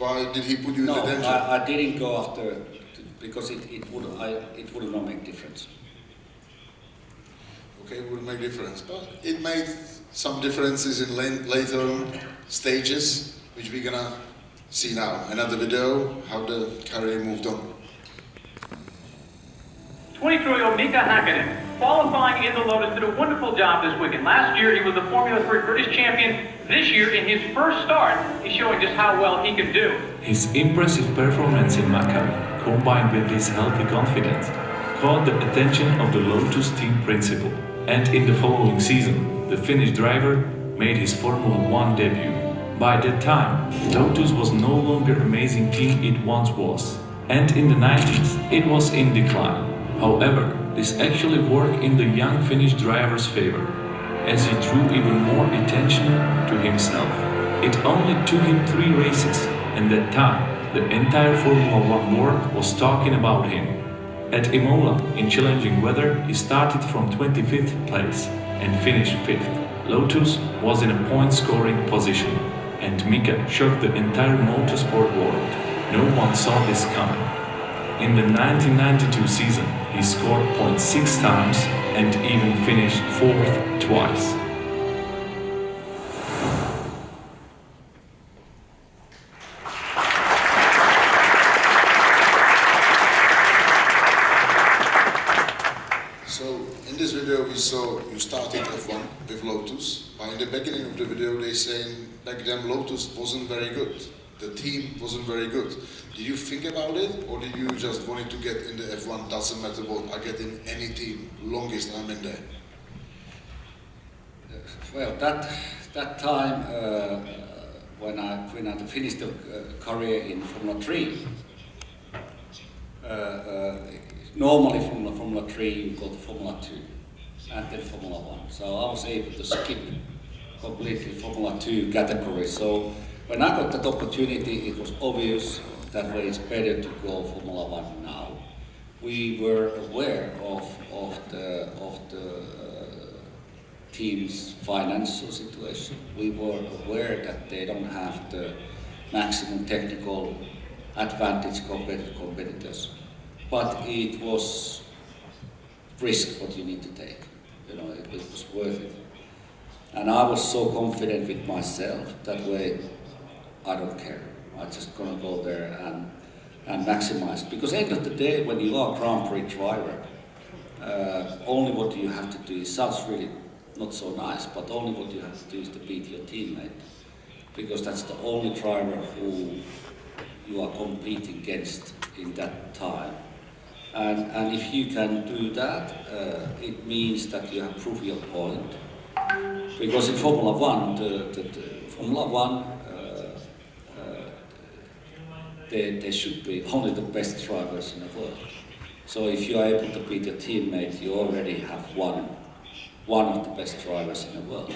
Why did he put you in the danger? I didn't go after because it would not make difference. Okay, it would make difference, but it made some differences in later stages, which we're gonna see now. Another video, how the career moved on. 23-year-old Mika Häkkinen, qualifying in the Lotus, did a wonderful job this weekend. Last year, he was the Formula 3 British champion. This year, in his first start, he's showing just how well he can do. His impressive performance in Macau, combined with his healthy confidence, caught the attention of the Lotus team principal. And in the following season, the Finnish driver made his Formula 1 debut. By that time, Lotus was no longer the amazing team it once was. And in the 90s, it was in decline. However, this actually worked in the young Finnish driver's favor, as he drew even more attention to himself. It only took him 3 races, and that time, the entire Formula 1 world was talking about him. At Imola, in challenging weather, he started from 25th place and finished 5th. Lotus was in a point-scoring position, and Mika shocked the entire motorsport world. No one saw this coming. In the 1992 season, he scored points 6 times and even finished 4th twice. So in this video we saw you started F1 with Lotus, but in the beginning of the video they saying back then Lotus wasn't very good. The team wasn't very good. Did you think about it, or did you just wanted to get in the F1, doesn't matter what, I get in any team, longest I'm in there? Well, that time when I finished the career in Formula 3, normally from Formula 3 you go to Formula 2 and then Formula 1. So I was able to skip completely Formula 2 category. So when I got that opportunity, it was obvious that way it's better to go Formula 1 now. We were aware of the team's financial situation. We were aware that they don't have the maximum technical advantage compared to competitors. But it was risk what you need to take. You know, it was worth it. And I was so confident with myself that way. I don't care. I'm just gonna go there and maximize. Because at the end of the day, when you are a Grand Prix driver, only what you have to do, it sounds really not so nice, but only what you have to do is to beat your teammate. Because that's the only driver who you are competing against in that time. And if you can do that, it means that you have proved your point. Because in Formula 1, Formula 1, they should be only the best drivers in the world. So if you are able to beat your teammate, you already have one of the best drivers in the world.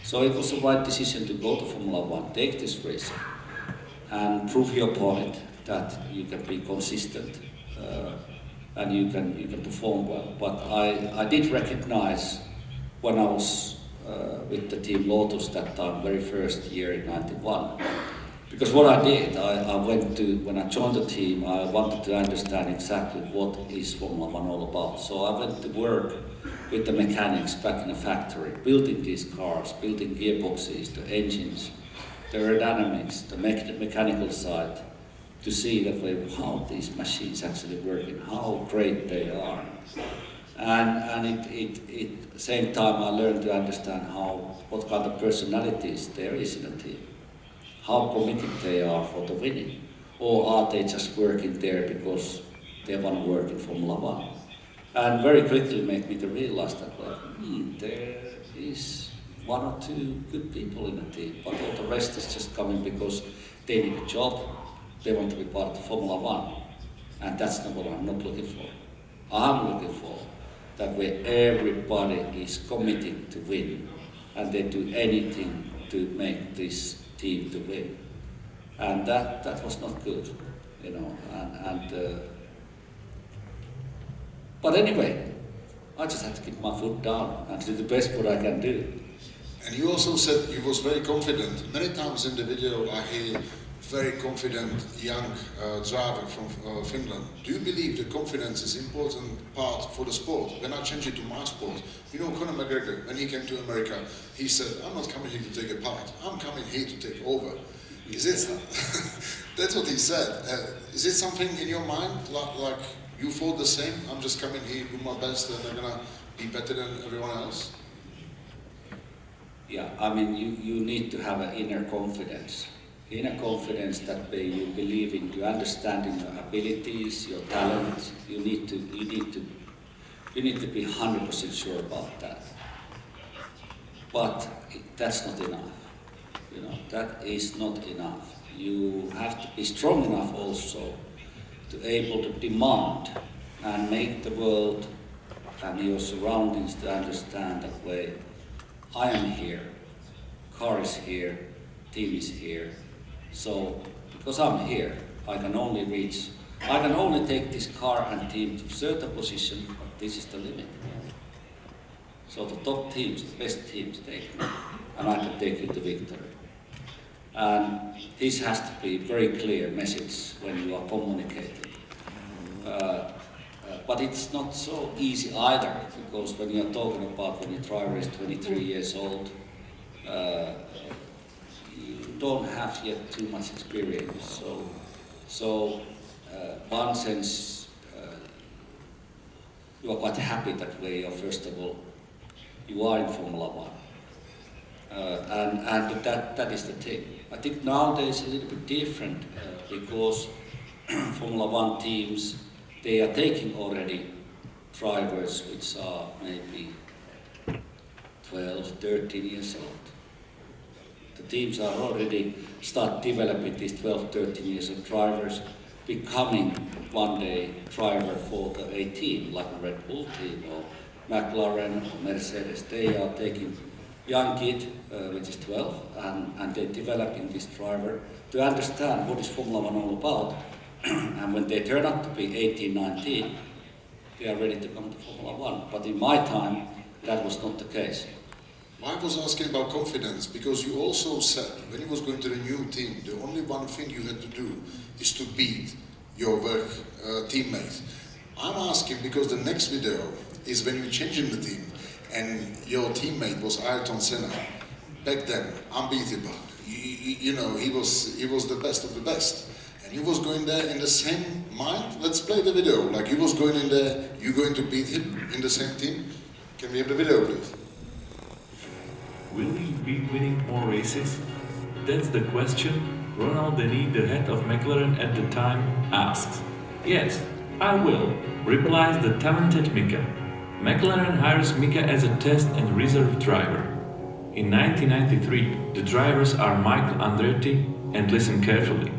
So it was the right decision to go to Formula 1, take this risk, and prove your point that you can be consistent and you can perform well. But I did recognize when I was with the team Lotus that time, very first year in '91. Because what I did, when I joined the team, I wanted to understand exactly what is Formula 1 all about. So I went to work with the mechanics back in the factory, building these cars, building gearboxes, the engines, the aerodynamics, the mechanical side, to see that way how these machines actually work and how great they are. And at the same time I learned to understand what kind of personalities there is in a team. How committed they are for the winning, or are they just working there because they want to work in Formula 1? And very quickly made me to realize that there is 1 or 2 good people in the team, but all the rest is just coming because they need a job, they want to be part of Formula 1, and that's not what I'm not looking for. I'm looking for that where everybody is committed to win, and they do anything to make this team to win, and that was not good, you know. But anyway, I just had to keep my foot down and do the best what I can do. And you also said you was very confident. Many times in the video I hear very confident young driver from Finland. Do you believe the confidence is important part for the sport? When I change it to my sport, you know, Conor McGregor, when he came to America, he said, I'm not coming here to take a part, I'm coming here to take over. Is it? That's what he said. Is it something in your mind, like you thought the same? I'm just coming here, do my best, and I'm gonna be better than everyone else? Yeah, I mean, you need to have an inner confidence. Inner confidence that way you believe in, you understand in your abilities, your talent. You need to be 100% sure about that. But that's not enough. You know, that is not enough. You have to be strong enough also to able to demand and make the world and your surroundings to understand that way. I am here, car is here, team is here. So, because I'm here, I can only take this car and team to a certain position, but this is the limit. So the top teams, the best teams take me, and I can take you to victory. And this has to be a very clear message when you are communicating. But it's not so easy either, because when you're talking about when your driver is 23 years old, you don't have yet too much experience. So one sense, you are quite happy that way. First of all, you are in Formula One, and that is the thing. I think nowadays a little bit different because Formula One teams, they are taking already drivers which are maybe 12, 13 years old. The teams are already start developing these 12, 13 years old drivers, becoming one day driver for the A team, like a Red Bull team or McLaren or Mercedes. They are taking young kid, which is 12, and they're developing this driver to understand what is Formula One all about. And when they turn out to be 18, 19, they are ready to come to Formula One. But in my time, that was not the case. I was asking about confidence because you also said when you was going to the new team, the only one thing you had to do is to beat your teammate. I'm asking because the next video is when you're changing the team and your teammate was Ayrton Senna. Back then, unbeatable. You know, he was the best of the best. And you was going there in the same mind. Let's play the video. Like you was going in there, you going to beat him in the same team. Can we have the video, please? Will he be winning more races? That's the question Ronald Denny, the head of McLaren at the time, asks. Yes, I will, replies the talented Mika. McLaren hires Mika as a test and reserve driver. In 1993, the drivers are Michael Andretti and, listen carefully,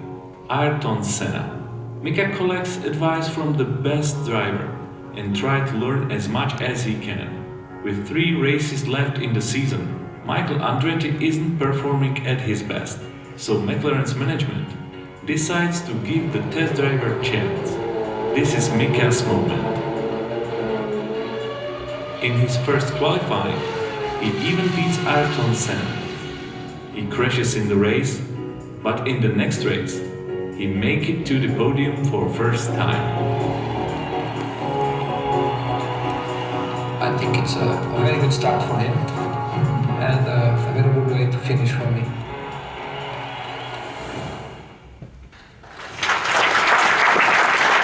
Ayrton Senna. Mika collects advice from the best driver and tries to learn as much as he can. With 3 races left in the season, Michael Andretti isn't performing at his best, so McLaren's management decides to give the test driver a chance. This is Mika's moment. In his first qualifying, he even beats Ayrton Senna. He crashes in the race, but in the next race, he makes it to the podium for first time. I think it's a very good start for him and a very good way to finish for me.